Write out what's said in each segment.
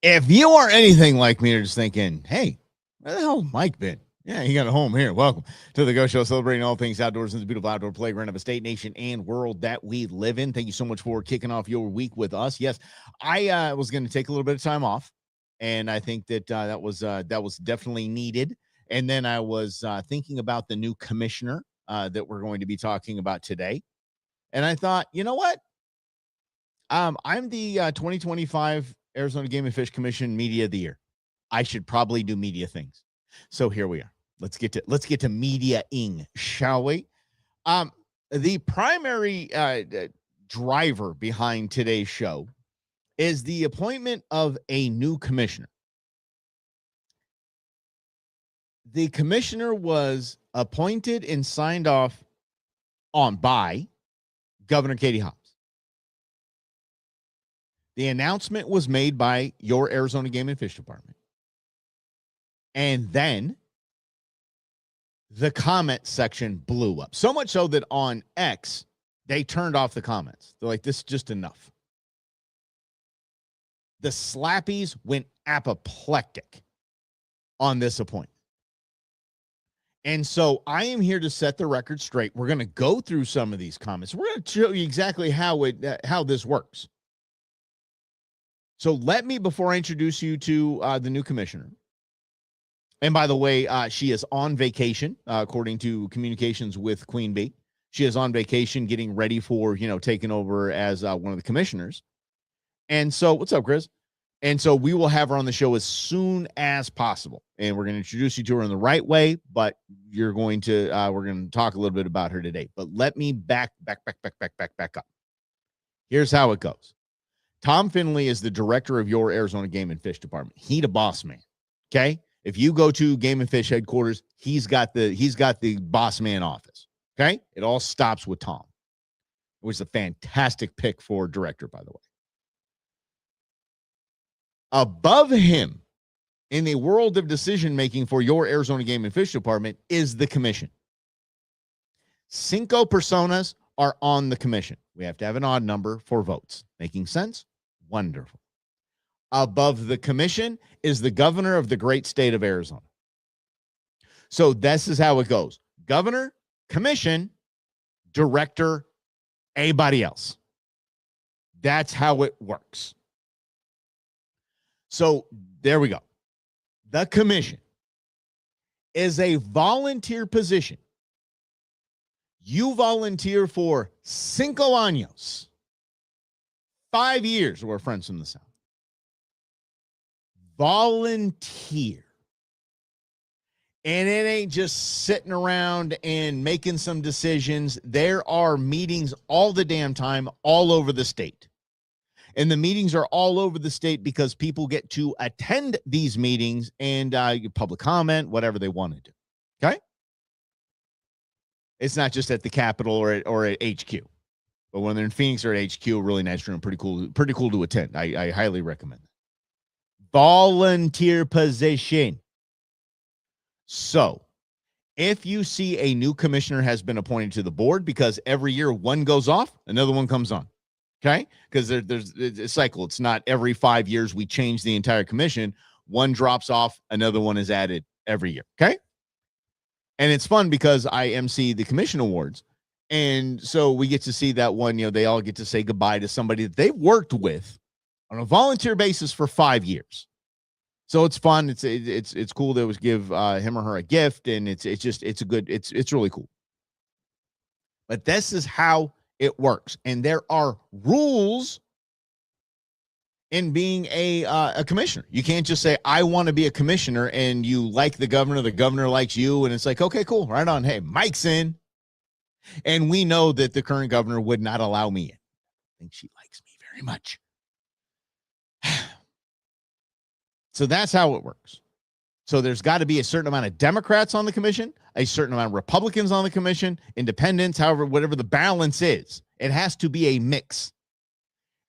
If you are anything like me, you're just thinking, hey, where the hell Mike been? Yeah, he got a home here. Welcome to the Go Show, celebrating all things outdoors in the beautiful outdoor playground of a state, nation, and world that we live in. Thank you so much for kicking off your week with us. Yes, I was going to take a little bit of time off, and I think that that was definitely needed. And then I was thinking about the new commissioner that we're going to be talking about today, and I thought, you know what? I'm the 2025 Arizona Game and Fish Commission Media of the Year. I should probably do media things. So here we are. Let's get to media-ing, shall we? The primary driver behind today's show is the appointment of a new commissioner. The commissioner was appointed and signed off on by Governor Katie Hobbs. The announcement was made by your Arizona Game and Fish Department. And then the comment section blew up. So much so that on X, they turned off the comments. They're like, this is just enough. The slappies went apoplectic on this appointment. And so I am here to set the record straight. We're going to go through some of these comments. We're going to show you exactly how this works. So let me, before I introduce you to the new commissioner, and by the way, she is on vacation, according to communications with Queen Bee. She is on vacation getting ready for, taking over as one of the commissioners. And so, what's up, Chris? And so we will have her on the show as soon as possible. And we're going to introduce you to her in the right way, but we're going to talk a little bit about her today. But let me back up. Here's how it goes. Tom Finley is the director of your Arizona Game and Fish Department. He the boss man. Okay. If you go to Game and Fish headquarters, he's got the boss man office. Okay. It all stops with Tom. It was a fantastic pick for director, by the way. Above him in the world of decision making for your Arizona Game and Fish Department is the commission. 5 personas are on the commission. We have to have an odd number for votes. Making sense? Wonderful. Above the commission is the governor of the great state of Arizona. So this is how it goes. Governor, commission, director, everybody else. That's how it works. So there we go. The commission is a volunteer position. You volunteer for 5 años. 5 years. We're friends from the South. Volunteer. And it ain't just sitting around and making some decisions. There are meetings all the damn time, all over the state. And the meetings are all over the state because people get to attend these meetings and public comment, whatever they want to do. Okay? It's not just at the Capitol or at HQ. But when they're in Phoenix or at HQ, really nice room, pretty cool to attend. I highly recommend it. Volunteer position. So, if you see a new commissioner has been appointed to the board, because every year one goes off, another one comes on. Okay? Because there's a cycle. It's not every 5 years we change the entire commission. One drops off, another one is added every year. Okay? And it's fun because I MC the commission awards. And so we get to see that one, they all get to say goodbye to somebody that they've worked with on a volunteer basis for 5 years. So it's fun. It's cool to give him or her a gift, and it's really cool. But this is how it works, and there are rules in being a commissioner. You can't just say I want to be a commissioner, and you like the governor likes you, and it's like, okay, cool, right on. Hey, Mike's in, and we know that the current governor would not allow me in. I think she likes me very much. So that's how it works. So there's got to be a certain amount of Democrats on the commission, a certain amount of Republicans on the commission, independents, however, whatever the balance is. It has to be a mix.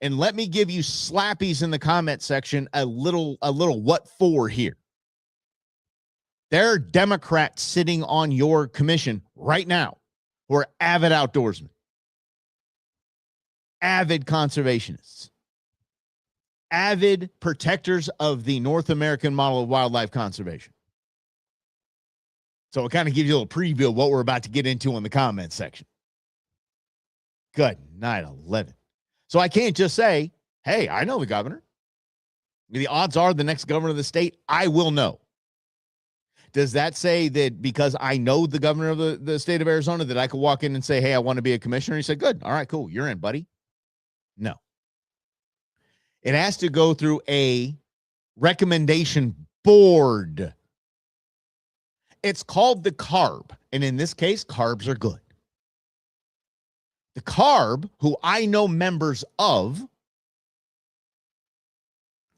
And let me give you slappies in the comment section a little what for here. There are Democrats sitting on your commission right now who are avid outdoorsmen, avid conservationists. avid protectors of the North American model of wildlife conservation. So it kind of gives you a little preview of what we're about to get into in the comments section. Good night, 11. So I can't just say, hey, I know the governor. The odds are the next governor of the state, I will know. Does that say that because I know the governor of the state of Arizona that I could walk in and say, hey, I want to be a commissioner? He said, good. All right, cool. You're in, buddy. No. It has to go through a recommendation board. It's called the CARB. And in this case, CARBs are good. The CARB, who I know members of,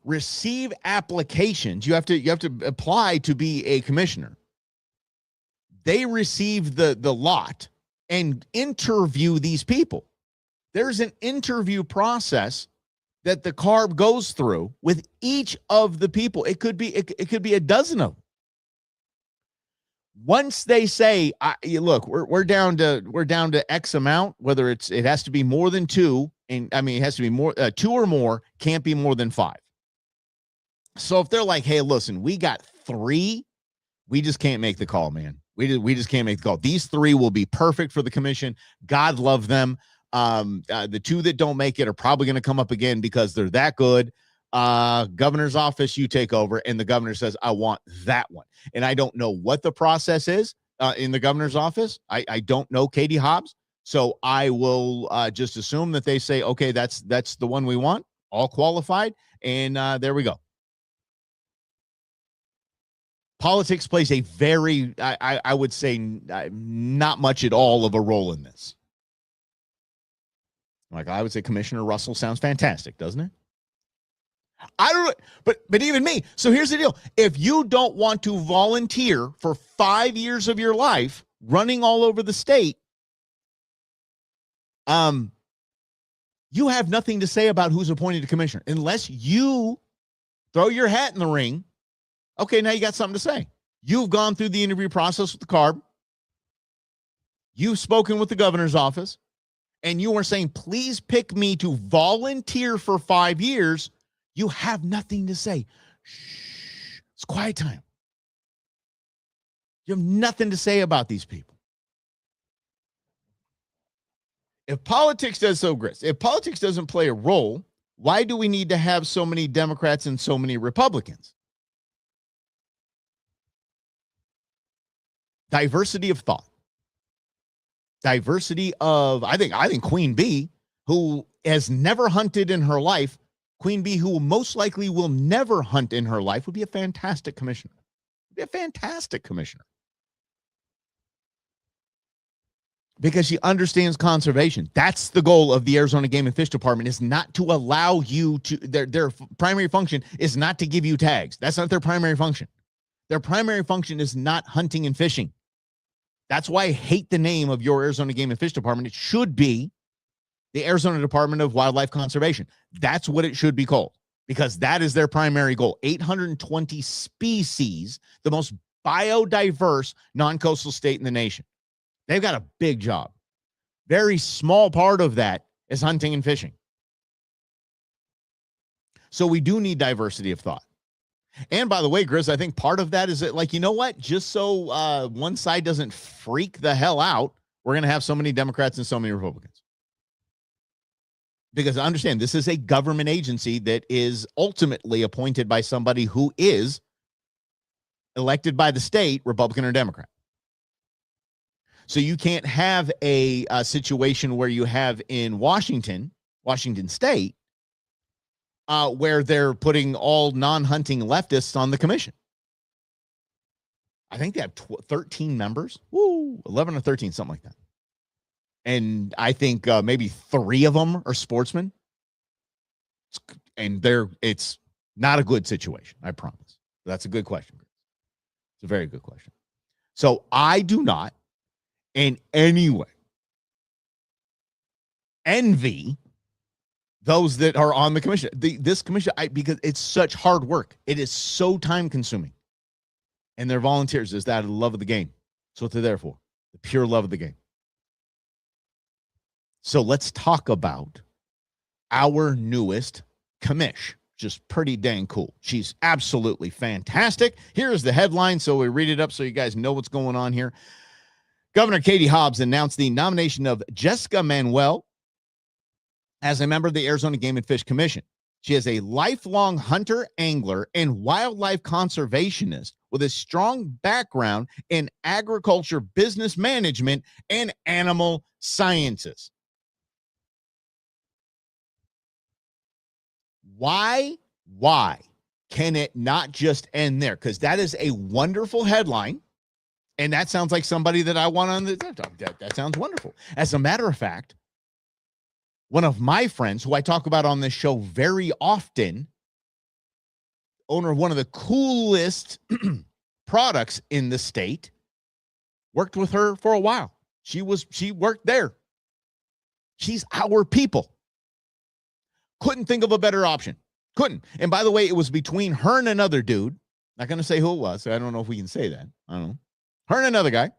receive applications. You have to apply to be a commissioner. They receive the lot and interview these people. There's an interview process that the CARB goes through with each of the people. It could be a dozen of them. Once they say, look, we're down to X amount, whether it has to be more than two, and I mean it has to be more two or more, can't be more than 5. So if they're like, hey, listen, we got 3, we just can't make the call, man. We just can't make the call. These 3 will be perfect for the commission. God love them. The 2 that don't make it are probably going to come up again because they're that good. Governor's office, you take over, and the governor says, I want that one. And I don't know what the process is in the governor's office. I don't know Katie Hobbs. So I will just assume that they say, okay, that's the one we want, all qualified. And there we go. Politics plays a very, I would say, not much at all of a role in this. Like I would say Commissioner Russell sounds fantastic, doesn't it? I don't know, but even me. So here's the deal. If you don't want to volunteer for 5 years of your life running all over the state, you have nothing to say about who's appointed a commissioner unless you throw your hat in the ring. Okay, now you got something to say. You've gone through the interview process with the CARB. You've spoken with the governor's office, and you are saying, please pick me to volunteer for 5 years. You have nothing to say. Shh, it's quiet time. You have nothing to say about these people. If politics doesn't play a role, why do we need to have so many Democrats and so many Republicans? Diversity of thought. Diversity of, I think Queen Bee, who has never hunted in her life, Queen Bee, who most likely will never hunt in her life, would be a fantastic commissioner. Because she understands conservation. That's the goal of the Arizona Game and Fish Department, is not to allow you to, their primary function is not to give you tags. That's not their primary function. Their primary function is not hunting and fishing. That's why I hate the name of your Arizona Game and Fish Department. It should be the Arizona Department of Wildlife Conservation. That's what it should be called, because that is their primary goal. 820 species, the most biodiverse non-coastal state in the nation. They've got a big job. Very small part of that is hunting and fishing. So we do need diversity of thought. And by the way, Grizz, I think part of that is that, like, you know what? Just so one side doesn't freak the hell out, we're going to have so many Democrats and so many Republicans. Because understand, this is a government agency that is ultimately appointed by somebody who is elected by the state, Republican or Democrat. So you can't have a situation where you have in Washington State, where they're putting all non-hunting leftists on the commission. I think they have 13 members. 11 or 13, something like that. And I think maybe 3 of them are sportsmen. And it's not a good situation, I promise. That's a good question. It's a very good question. So I do not in any way envy those that are on the commission. This commission, because it's such hard work. It is so time consuming. And they're volunteers. Is that love of the game. That's what they're there for. The pure love of the game. So let's talk about our newest commish, just pretty dang cool. She's absolutely fantastic. Here's the headline, so we read it up so you guys know what's going on here. Governor Katie Hobbs announced the nomination of Jessica Manuel as a member of the Arizona Game and Fish Commission. She is a lifelong hunter, angler, and wildlife conservationist with a strong background in agriculture, business management, and animal sciences. Why can it not just end there? Because that is a wonderful headline, and that sounds like somebody that I want on the that sounds wonderful. As a matter of fact, one of my friends who I talk about on this show very often, owner of one of the coolest products in the state, worked with her for a while. She worked there. She's our people. Couldn't think of a better option. Couldn't. And by the way, it was between her and another dude. Not going to say who it was. So I don't know if we can say that. I don't know. Her and another guy.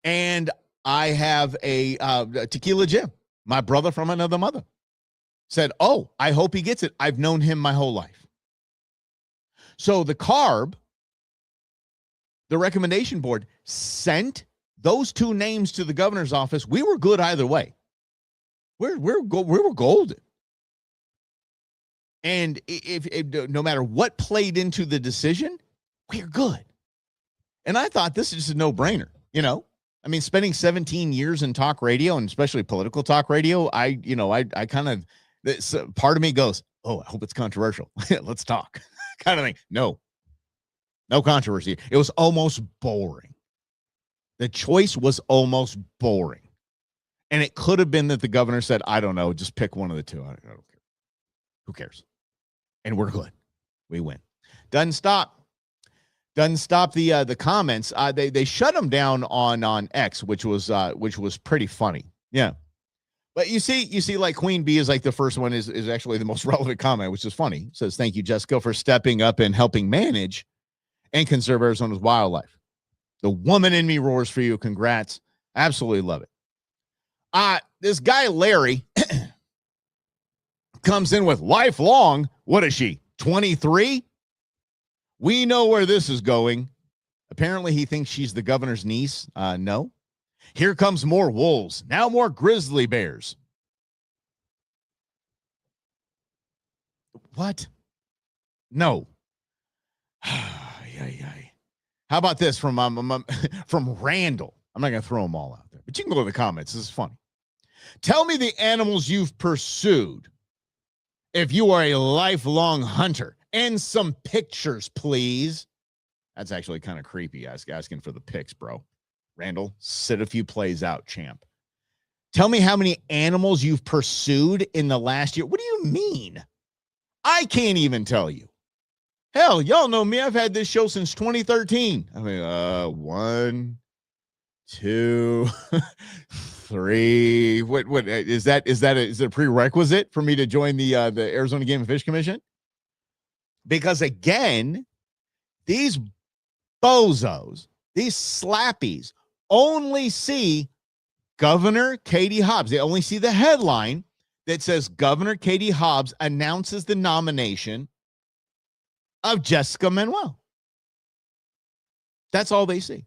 And I have a Tequila Jim, my brother from another mother, said, oh, I hope he gets it. I've known him my whole life. So the CARB, the recommendation board, sent those two names to the governor's office. We were good either way. We were golden. And if no matter what played into the decision, we're good. And I thought this is just a no-brainer, you know? I mean, spending 17 years in talk radio, and especially political talk radio, I kind of, part of me goes, oh, I hope it's controversial. Let's talk. Kind of thing. No controversy. It was almost boring. The choice was almost boring. And it could have been that the governor said, I don't know, just pick one of the two. I don't care. Who cares? And we're good. We win. Doesn't stop the comments. They shut them down on X, which was pretty funny. Yeah. But you see, like Queen Bee is like the first one is actually the most relevant comment, which is funny. It says, thank you, Jessica, for stepping up and helping manage and conserve Arizona's wildlife. The woman in me roars for you. Congrats. Absolutely love it. This guy, Larry, comes in with lifelong. What is she? 23? We know where this is going. Apparently, he thinks she's the governor's niece. No. Here comes more wolves. Now more grizzly bears. What? No. How about this from Randall? I'm not going to throw them all out there, but you can go to the comments. This is funny. Tell me the animals you've pursued if you are a lifelong hunter. And some pictures, please. That's actually kind of creepy, asking for the pics, bro. Randall, sit a few plays out, champ. Tell me how many animals you've pursued in the last year. What do you mean? I can't even tell you. Hell, y'all know me. I've had this show since 2013. I mean, 1, 2, 3. What is that? Is it a prerequisite for me to join the Arizona Game and Fish Commission? Because again, these bozos, these slappies only see Governor Katie Hobbs. They only see the headline that says Governor Katie Hobbs announces the nomination of Jessica Manuel. That's all they see.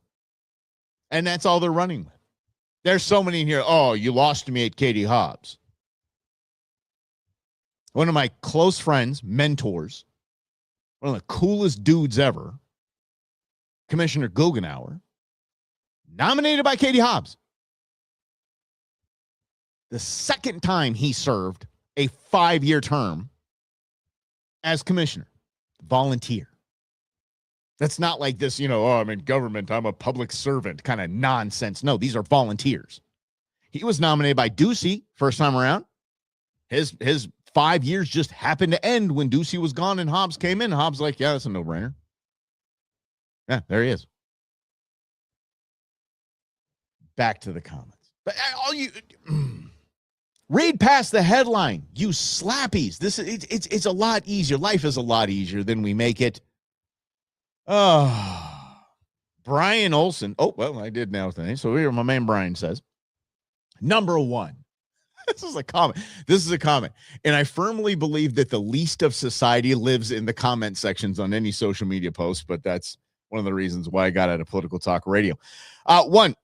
And that's all they're running with. There's so many in here. Oh, you lost me at Katie Hobbs. One of my close friends, mentors, one of the coolest dudes ever, Commissioner Guggenauer, nominated by Katie Hobbs. The second time he served a 5-year term as commissioner, volunteer. That's not like this, oh, I'm in government, I'm a public servant kind of nonsense. No, these are volunteers. He was nominated by Ducey first time around. His 5 years just happened to end when Ducey was gone and Hobbs came in. Hobbs like, yeah, that's a no-brainer. Yeah, there he is. Back to the comments. But all you read past the headline, you slappies. It's a lot easier. Life is a lot easier than we make it. Oh, Brian Olson. Oh, well, I did now. So here my man Brian says, number one, This is a comment. This is a comment. And I firmly believe that the least of society lives in the comment sections on any social media post, but that's one of the reasons why I got out of political talk radio. One,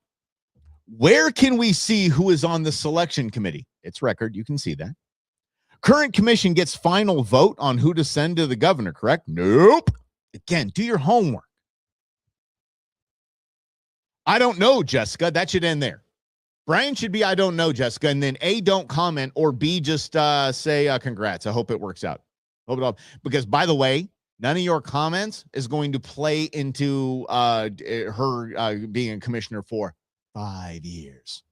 where can we see who is on the selection committee? It's record. You can see that. Current commission gets final vote on who to send to the governor, correct? Nope. Again, do your homework. I don't know, Jessica. That should end there. Brian should be, I don't know, Jessica. And then A, don't comment, or B, just say congrats. I hope it works out. Hope it all. Because, by the way, none of your comments is going to play into her being a commissioner for 5 years.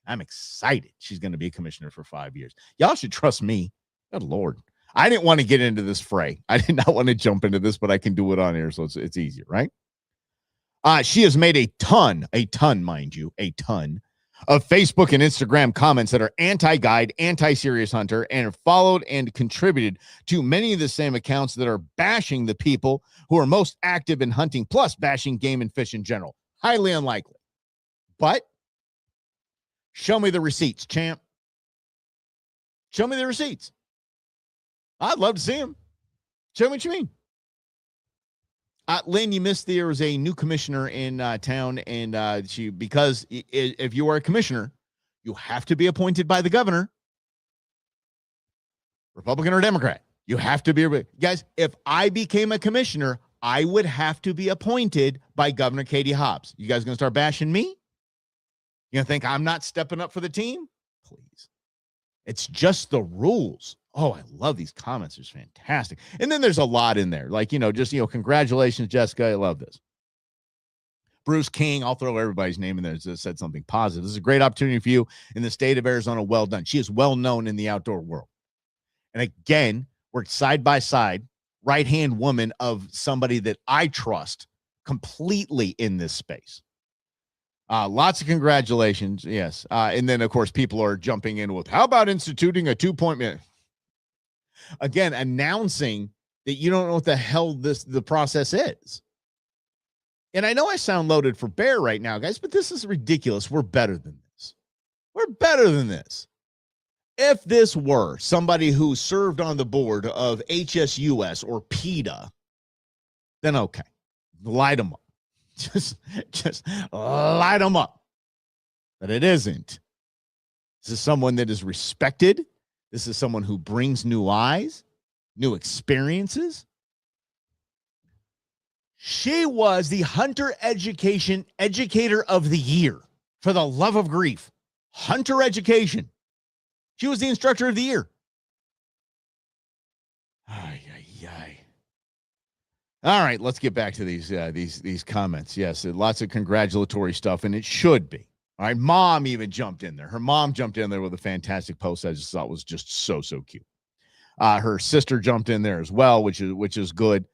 I'm excited she's going to be a commissioner for 5 years. Y'all should trust me. Good Lord. I didn't want to get into this fray. I did not want to jump into this, but I can do it on air, so it's easier, right? She has made a ton, mind you, a ton of Facebook and Instagram comments that are anti-guide, anti-serious hunter, and have followed and contributed to many of the same accounts that are bashing the people who are most active in hunting, plus bashing game and fish in general. Highly unlikely. But show me the receipts, champ. Show me the receipts. I'd love to see them. Show me what you mean. Lynn, you missed there was a new commissioner in town, and because if you are a commissioner, you have to be appointed by the governor, Republican or Democrat. You have to be. Guys, if I became a commissioner, I would have to be appointed by Governor Katie Hobbs. You guys going to start bashing me? You going to think I'm not stepping up for the team? Please. It's just the rules. Oh, I love these comments. It's fantastic. And then there's a lot in there. Like, congratulations, Jessica. I love this. Bruce King, I'll throw everybody's name in there that said something positive. This is a great opportunity for you in the state of Arizona. Well done. She is well known in the outdoor world. And again, we're side by side, right-hand woman of somebody that I trust completely in this space. Lots of congratulations. Yes. And then, of course, people are jumping in with, how about instituting a 2-point? Again, announcing that you don't know what the hell the process is. And I know I sound loaded for bear right now, guys, but this is ridiculous. We're better than this. We're better than this. If this were somebody who served on the board of HSUS or PETA, then okay, light them up. Just light them up. But it isn't. This is someone that is respected. This is someone who brings new eyes, new experiences. She was the Hunter Educator of the Year. For the love of grief. Hunter Education. She was the Instructor of the Year. Ay, ay, ay. All right, let's get back to these comments. Yes, lots of congratulatory stuff, and it should be. All right, mom even jumped in there. Her mom jumped in there with a fantastic post I just thought was just so cute. Her sister jumped in there as well, which is good.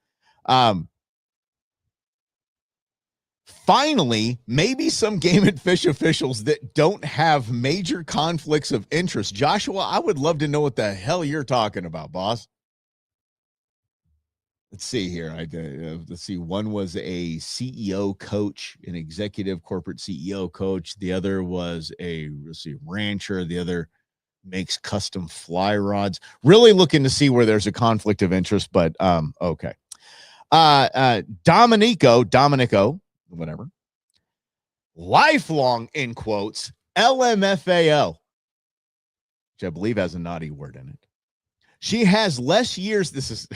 Finally, maybe some game and fish officials that don't have major conflicts of interest. Joshua, I would love to know what the hell you're talking about, boss. Let's see here. Let's see. One was a CEO coach, an executive corporate CEO coach. The other was a rancher. The other makes custom fly rods. Really looking to see where there's a conflict of interest, but okay. Dominico, whatever. Lifelong, in quotes, LMFAO, which I believe has a naughty word in it. She has less years.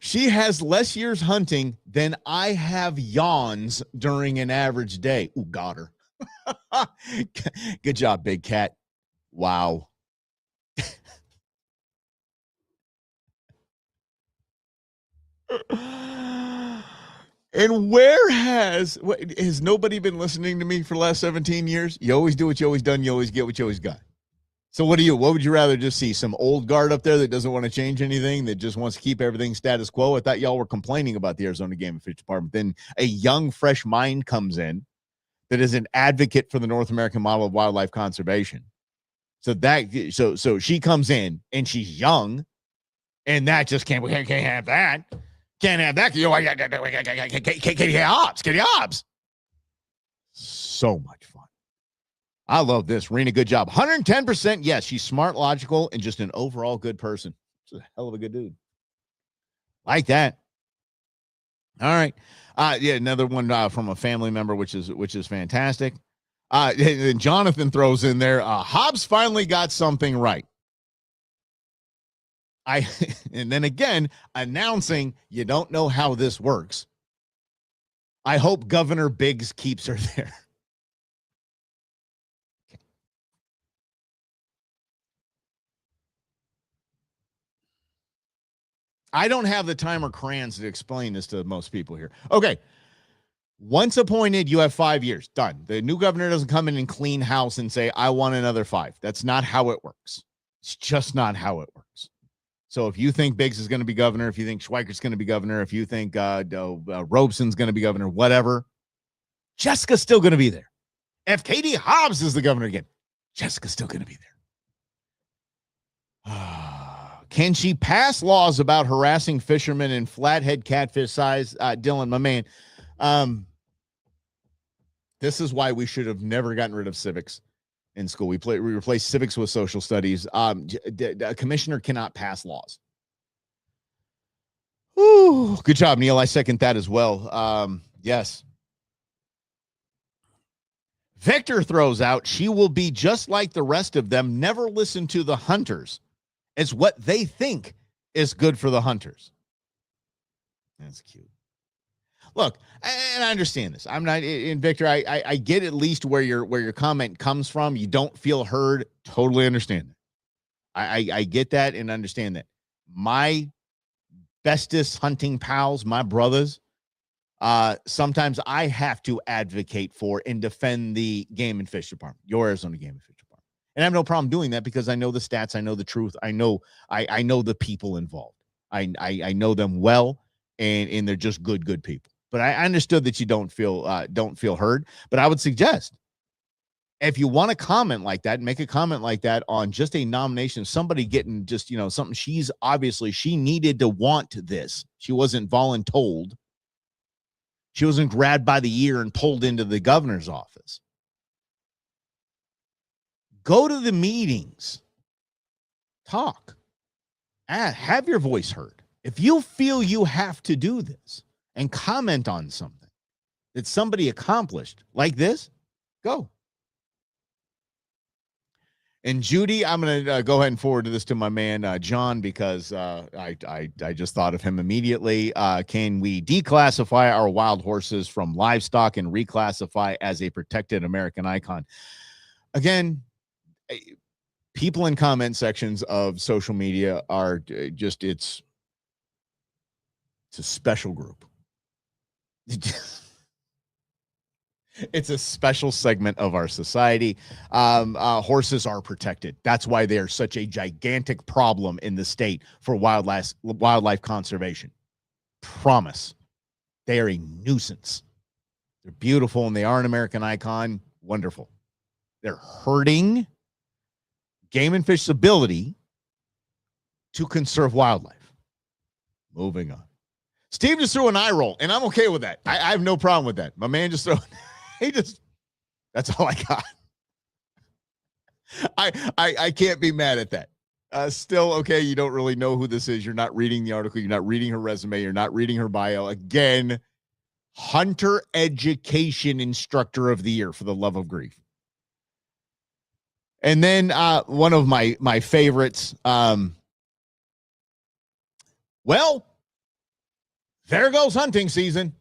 She has less years hunting than I have yawns during an average day. Ooh, got her. Good job, big cat. Wow. And where has nobody been listening to me for the last 17 years? You always do what you always done. You always get what you always got. So what would you rather just see? Some old guard up there that doesn't want to change anything, that just wants to keep everything status quo? I thought y'all were complaining about the Arizona Game and Fish Department. Then a young, fresh mind comes in that is an advocate for the North American model of wildlife conservation. So she comes in and she's young, and that just can't have that. Can't have that. Katie Hobbs. So much fun. I love this. Rena, good job. 110%. Yes, she's smart, logical, and just an overall good person. She's a hell of a good dude. Like that. All right. Yeah, another one from a family member, which is fantastic. And Jonathan throws in there, Hobbs finally got something right. And then again, announcing you don't know how this works. I hope Governor Biggs keeps her there. I don't have the time or crayons to explain this to most people here. Okay. Once appointed, you have 5 years. Done. The new governor doesn't come in and clean house and say, I want another 5. That's not how it works. It's just not how it works. So if you think Biggs is going to be governor, if you think Schweikert's going to be governor, if you think Robeson's going to be governor, whatever, Jessica's still going to be there. If Katie Hobbs is the governor again, Jessica's still going to be there. Can she pass laws about harassing fishermen and flathead catfish size? Dylan, my man, this is why we should have never gotten rid of civics in school. We replaced civics with social studies. A commissioner cannot pass laws. Ooh, good job, Neil. I second that as well. Yes. Victor throws out, she will be just like the rest of them, never listen to the hunters. It's what they think is good for the hunters. That's cute. Look, and I understand this. I'm not in Victor. I get at least where your comment comes from. You don't feel heard. Totally understand that. I get that and understand that. My bestest hunting pals, my brothers, sometimes I have to advocate for and defend the Game and Fish Department, your Arizona Game and Fish Department. And I have no problem doing that because I know the stats, I know the truth, I know the people involved. I know them well, and they're just good people. But I understood that you don't feel heard. But I would suggest, if you want to comment like that, make a comment like that on just a nomination, somebody getting just, something she needed to want this. She wasn't voluntold. She wasn't grabbed by the ear and pulled into the governor's office. Go to the meetings. Talk. Have your voice heard. If you feel you have to do this and comment on something that somebody accomplished like this, go. And Judy, I'm going to go ahead and forward this to my man, John, because I just thought of him immediately. Can we declassify our wild horses from livestock and reclassify as a protected American icon? Again, people in comment sections of social media are just, it's a special group. It's a special segment of our society. Horses are protected. That's why they are such a gigantic problem in the state for wildlife conservation. Promise. They are a nuisance. They're beautiful and they are an American icon. Wonderful. They're hurting Game and Fish's ability to conserve wildlife. Moving on. Steve just threw an eye roll, and I'm okay with that. I have no problem with that. My man just threw. That's all I got. I can't be mad at that. Still, okay, you don't really know who this is. You're not reading the article. You're not reading her resume. You're not reading her bio. Again, hunter education instructor of the year, for the love of grief. And then one of my favorites. Well, there goes hunting season.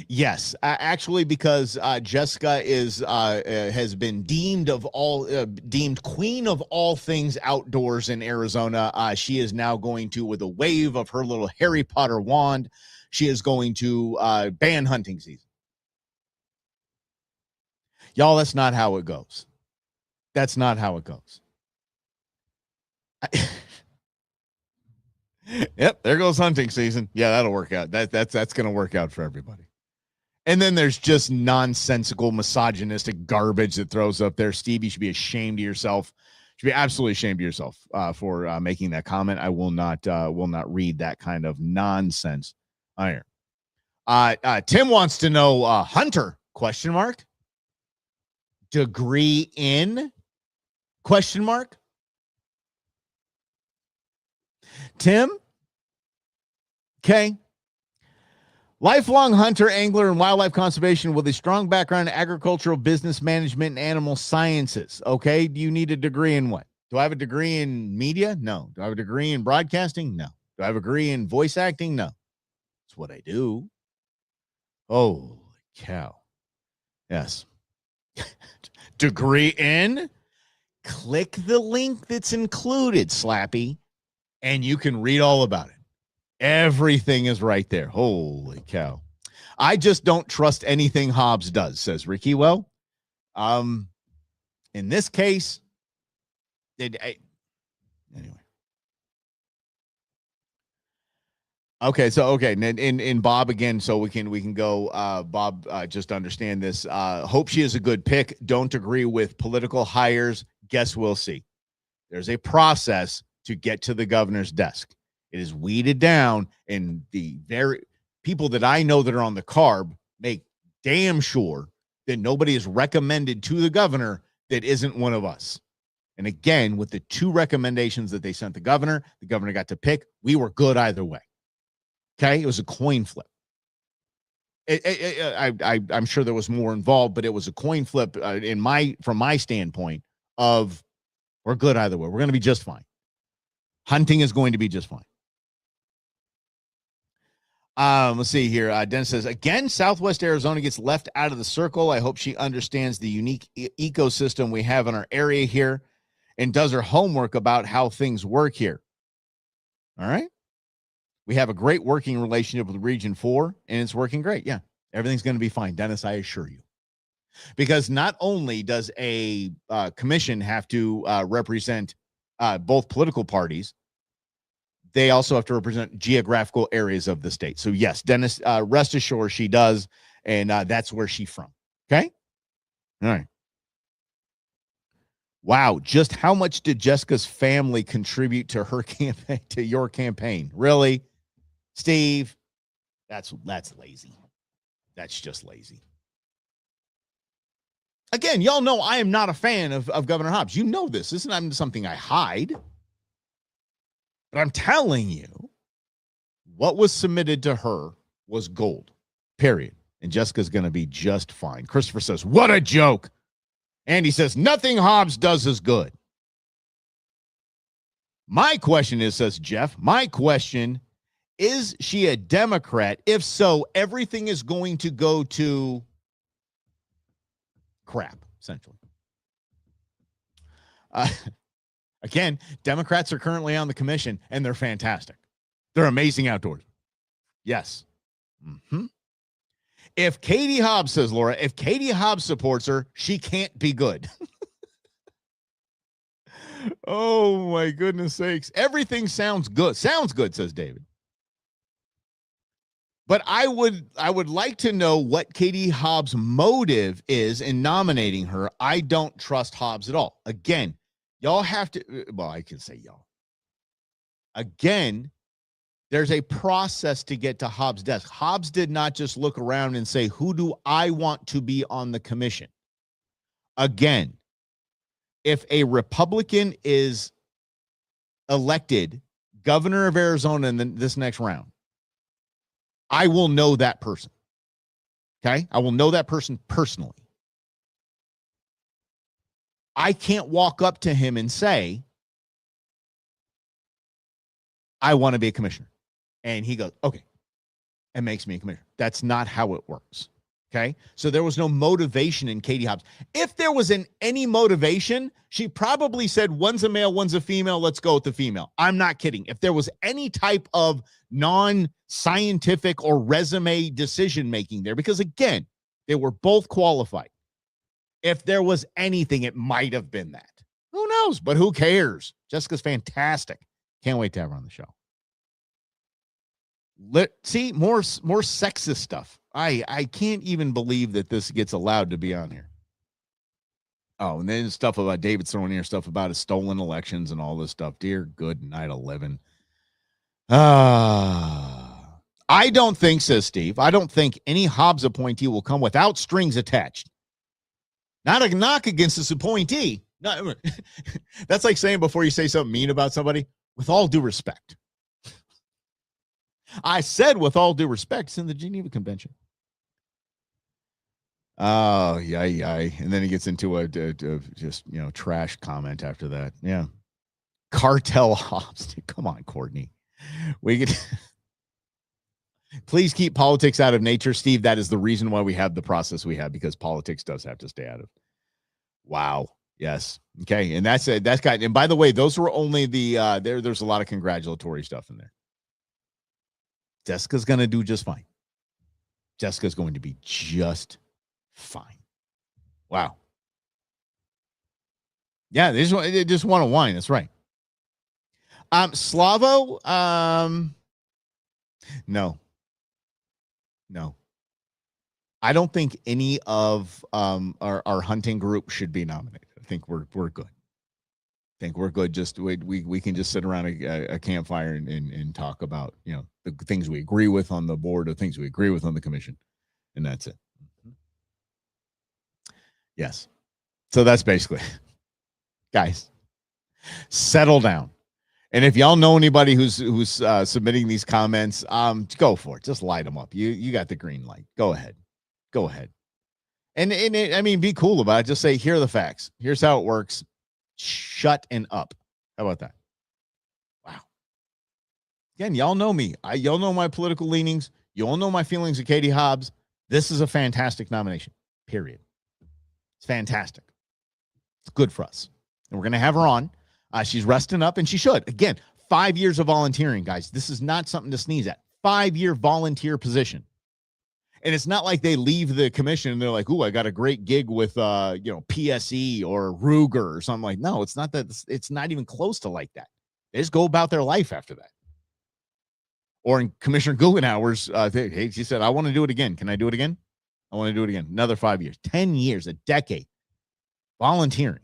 Yes, actually, because Jessica has been deemed queen of all things outdoors in Arizona. She is now going to, with a wave of her little Harry Potter wand, she is going to ban hunting season. Y'all, that's not how it goes. That's not how it goes. Yep, there goes hunting season. Yeah, that'll work out. That's going to work out for everybody. And then there's just nonsensical, misogynistic garbage that throws up there. Steve, you should be ashamed of yourself. You should be absolutely ashamed of yourself for making that comment. I will not read that kind of nonsense on here. Tim wants to know, Hunter, question mark? Degree in? Question mark. Tim? Okay. Lifelong hunter, angler, and wildlife conservation with a strong background in agricultural business management and animal sciences. Okay. Do you need a degree in what? Do I have a degree in media? No. Do I have a degree in broadcasting? No. Do I have a degree in voice acting? No. That's what I do. Holy cow. Yes. Degree in? Click the link that's included, Slappy, and you can read all about it. Everything is right there. Holy cow. I just don't trust anything Hobbs does, says Ricky. Well, in this case, anyway. Okay, so in Bob again, so we can go. Bob, just understand this. Hope she is a good pick. Don't agree with political hires. Guess we'll see. There's a process to get to the governor's desk. It is weeded down, and the very people that I know that are on the CARB make damn sure that nobody is recommended to the governor that isn't one of us. And again, with the two recommendations that they sent the governor got to pick. We were good either way. Okay, it was a coin flip. I'm sure there was more involved, but it was a coin flip from my standpoint of we're good either way. We're going to be just fine. Hunting is going to be just fine. Let's see here. Dennis says, again, Southwest Arizona gets left out of the circle. I hope she understands the unique ecosystem we have in our area here and does her homework about how things work here. All right. We have a great working relationship with Region 4, and it's working great. Yeah, everything's going to be fine, Dennis, I assure you. Because not only does a commission have to represent both political parties, they also have to represent geographical areas of the state. So, yes, Dennis, rest assured she does, and that's where she's from. Okay? All right. Wow, just how much did Jessica's family contribute to her campaign, to your campaign? Really? Steve, that's lazy. That's just lazy. Again, y'all know I am not a fan of Governor Hobbs. You know this. This is not something I hide. But I'm telling you, what was submitted to her was gold, period. And Jessica's going to be just fine. Christopher says, what a joke. Andy says, nothing Hobbs does is good. My question is, says Jeff, is she a Democrat? If so, everything is going to go to crap, essentially. Again, Democrats are currently on the commission, and they're fantastic. They're amazing outdoors. Yes. Mm-hmm. If Katie Hobbs, says Laura, if Katie Hobbs supports her, she can't be good. Oh, my goodness sakes. Everything sounds good. Sounds good, says David. But I would like to know what Katie Hobbs' motive is in nominating her. I don't trust Hobbs at all. Again, y'all have to, well, I can say y'all. Again, there's a process to get to Hobbs' desk. Hobbs did not just look around and say, who do I want to be on the commission? Again, if a Republican is elected governor of Arizona in this next round, I will know that person. Okay? I will know that person personally. I can't walk up to him and say, I want to be a commissioner. And he goes, okay, and makes me a commissioner. That's not how it works. Okay? So there was no motivation in Katie Hobbs. If there was any motivation, she probably said, one's a male, one's a female, let's go with the female. I'm not kidding. If there was any type of non-scientific or resume decision-making there, because again, they were both qualified. If there was anything, it might have been that. Who knows? But who cares? Jessica's fantastic. Can't wait to have her on the show. See, more sexist stuff. I can't even believe that this gets allowed to be on here. Oh, and then stuff about David throwing here stuff about his stolen elections and all this stuff. Dear good night, 11. I don't think, says Steve, I don't think any Hobbs appointee will come without strings attached. Not a knock against this appointee. Not, that's like saying before you say something mean about somebody, with all due respect. I said with all due respect, it's in the Geneva Convention. Oh, yeah. And then he gets into a just, trash comment after that. Yeah. Cartel hops. Come on, Courtney. We could please keep politics out of nature, Steve. That is the reason why we have the process we have, because politics does have to stay out of. Wow. Yes. Okay. And that's got, and by the way, those were only the there's a lot of congratulatory stuff in there. Jessica's going to do just fine. Jessica's going to be just fine. Wow. Yeah, they just want to whine. That's right. Slavo, no. I don't think any of our hunting group should be nominated. I think we're good. Just we can just sit around a campfire and talk about the things we agree with on the board, or things we agree with on the commission, and that's it. Yes. So that's basically, guys, settle down. And if y'all know anybody who's submitting these comments, go for it. Just light them up. You got the green light. Go ahead. And I mean, be cool about it. Just say, here are the facts. Here's how it works. Shut and up. How about that? Wow. Again, y'all know me. Y'all know my political leanings. You all know my feelings of Katie Hobbs. This is a fantastic nomination. Period. It's fantastic. It's good for us. And we're going to have her on. She's resting up, and she should. Again, 5 years of volunteering, guys. This is not something to sneeze at. 5-year volunteer position. And it's not like they leave the commission and they're like, ooh, I got a great gig with, PSE or Ruger or something like. No, it's not that. It's not even close to like that. They just go about their life after that. Or in Commissioner Guggenhauer's, she said, I want to do it again. Can I do it again? I want to do it again. Another 5 years, 10 years, a decade, volunteering.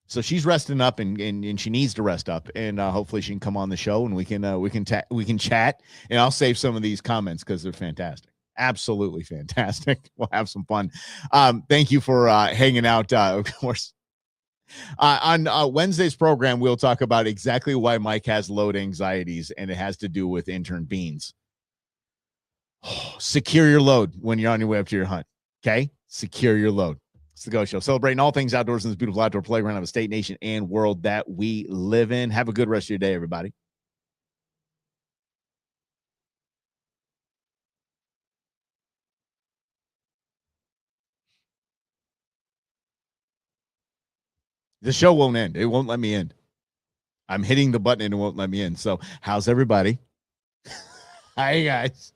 So she's resting up, and she needs to rest up, and hopefully she can come on the show, and we can chat, and I'll save some of these comments because they're fantastic. Absolutely fantastic. We'll have some fun. Thank you for hanging out. Of course, on Wednesday's program, we'll talk about exactly why Mike has load anxieties, and it has to do with intern beans. Secure your load when you're on your way up to your hunt. Okay? Secure your load. It's the Go Show, celebrating all things outdoors in this beautiful outdoor playground of a state, nation, and world that we live in. Have a good rest of your day, everybody. The show won't end. It won't let me end. I'm hitting the button and it won't let me in. So how's everybody? Hi, guys.